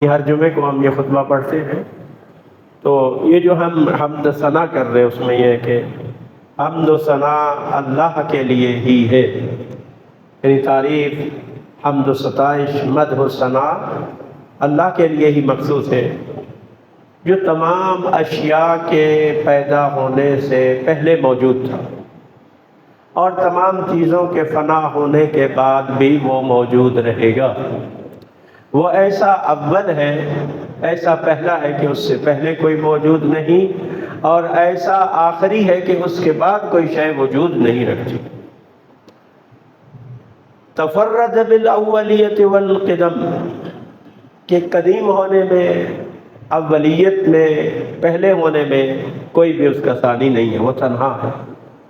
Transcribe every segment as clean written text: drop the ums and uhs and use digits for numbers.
ہر جمعے کو ہم یہ خطبہ پڑھتے ہیں تو یہ جو ہم حمد و ثنا کر رہے ہیں اس میں یہ ہے کہ حمد و ثنا اللہ کے لیے ہی ہے، یعنی تعریف، حمد و ستائش، مدح و ثنا اللہ کے لیے ہی مخصوص ہے، جو تمام اشیاء کے پیدا ہونے سے پہلے موجود تھا اور تمام چیزوں کے فنا ہونے کے بعد بھی وہ موجود رہے گا۔ وہ ایسا اول ہے، ایسا پہلا ہے کہ اس سے پہلے کوئی موجود نہیں، اور ایسا آخری ہے کہ اس کے بعد کوئی شے وجود نہیں رکھتی۔ تفرد بالاولیت والقدم، کہ قدیم ہونے میں، اولیت میں، پہلے ہونے میں کوئی بھی اس کا ثانی نہیں ہے، وہ تنہا ہے،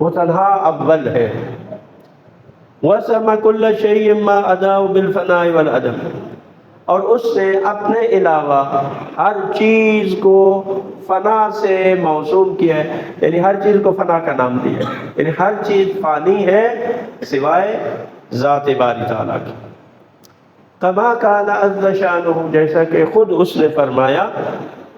وہ تنہا اول ہے۔ وَسَمَ كُلَّ شَيْءٍ مَا أَدَاهُ بِالْفَنَاءِ وَالْعَدَمِ، اور اس نے اپنے علاوہ ہر چیز کو فنا سے موسوم کیا ہے، یعنی ہر چیز کو فنا کا نام دیا ہے، یعنی ہر چیز فانی ہے سوائے ذات باری تعالیٰ کی۔ کما کان عز شانہ، جیسا کہ خود اس نے فرمایا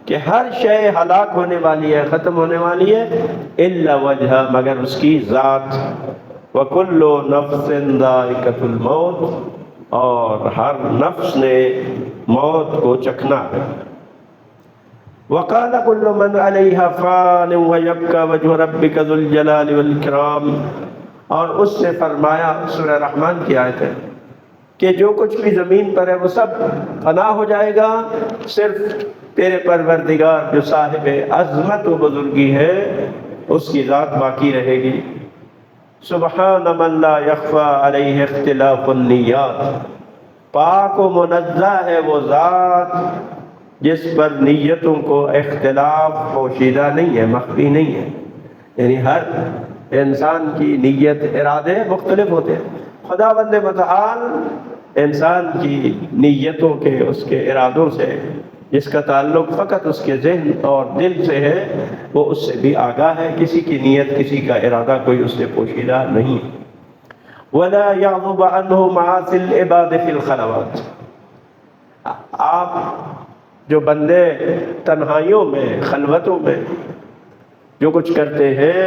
کہ ہر شے ہلاک ہونے والی ہے، ختم ہونے والی ہے، الا وجہ، مگر اس کی ذات۔ وکل نفس ذائقۃ الموت، اور ہر نفس نے موت کو چکھنا ہے۔ وقال كل من عليها فان ويبقى وجه ربك ذو الجلال والإكرام، اور اس نے فرمایا، سورہ رحمان کی آیت ہے، کہ جو کچھ بھی زمین پر ہے وہ سب فنا ہو جائے گا، صرف تیرے پروردگار جو صاحب عظمت و بزرگی ہے اس کی ذات باقی رہے گی۔ سبحان من لا یخفی علیہ اختلاف النیات، پاک و منزہ ہے وہ ذات جس پر نیتوں کو اختلاف پوشیدہ نہیں ہے، مخفی نہیں ہے، یعنی ہر انسان کی نیت، ارادے مختلف ہوتے ہیں۔ خداوند متعال انسان کی نیتوں کے، اس کے ارادوں سے، جس کا تعلق فقط اس کے ذہن اور دل سے ہے، وہ اس سے بھی آگاہ ہے، کسی کی نیت، کسی کا ارادہ کوئی اس سے پوشیدہ نہیں۔ وَلَا يَعْظُبَ عَنْهُ مَعَاصِي الْعِبَادِ فِي الْخَلَوَاتِ، آپ جو بندے تنہائیوں میں، خلوتوں میں جو کچھ کرتے ہیں،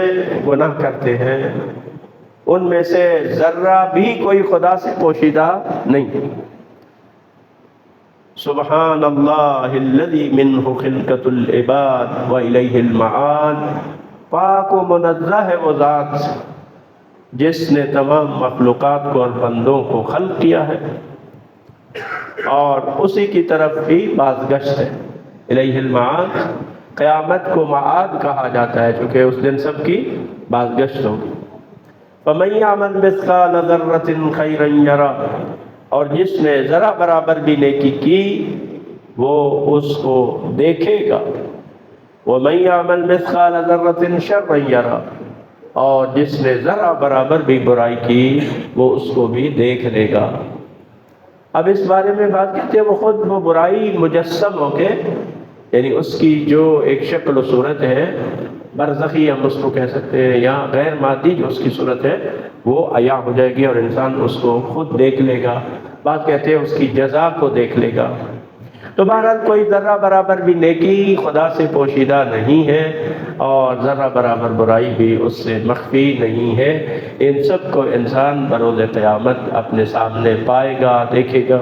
گناہ کرتے ہیں، ان میں سے ذرہ بھی کوئی خدا سے پوشیدہ نہیں۔ سبحان اللہ الذی منہ خلقۃ العباد والیہ المعاد، پاک و منزہ ہے وہ ذات جس نے تمام مخلوقات کو اور بندوں کو خلق کیا ہے، اور اسی کی طرف ہی بازگشت ہے۔ الیہ المعاد، قیامت کو معاد کہا جاتا ہے چونکہ اس دن سب کی بازگشت ہوگی۔ فَمَن يَعْمَلْ مِثْقَالَ ذَرَّةٍ خَيْرًا يَرَهُ، اور جس نے ذرا برابر بھی نیکی کی وہ اس کو دیکھے گا۔ وَمَن يَعْمَلْ مِثْقَالَ ذَرَّةٍ شَرًّا يَرَهُ، اور جس نے ذرا برابر بھی برائی کی وہ اس کو بھی دیکھ لے گا۔ اب اس بارے میں بات کرتے ہیں، وہ خود وہ برائی مجسم ہو کے، یعنی اس کی جو ایک شکل و صورت ہے، برزخی ہم اس کو کہہ سکتے ہیں، یا غیر مادی جو اس کی صورت ہے وہ عیاں ہو جائے گی اور انسان اس کو خود دیکھ لے گا۔ بات کہتے ہیں اس کی جزا کو دیکھ لے گا۔ تو بہرحال کوئی ذرہ برابر بھی نیکی خدا سے پوشیدہ نہیں ہے، اور ذرہ برابر برائی بھی اس سے مخفی نہیں ہے۔ ان سب کو انسان بروز قیامت اپنے سامنے پائے گا، دیکھے گا۔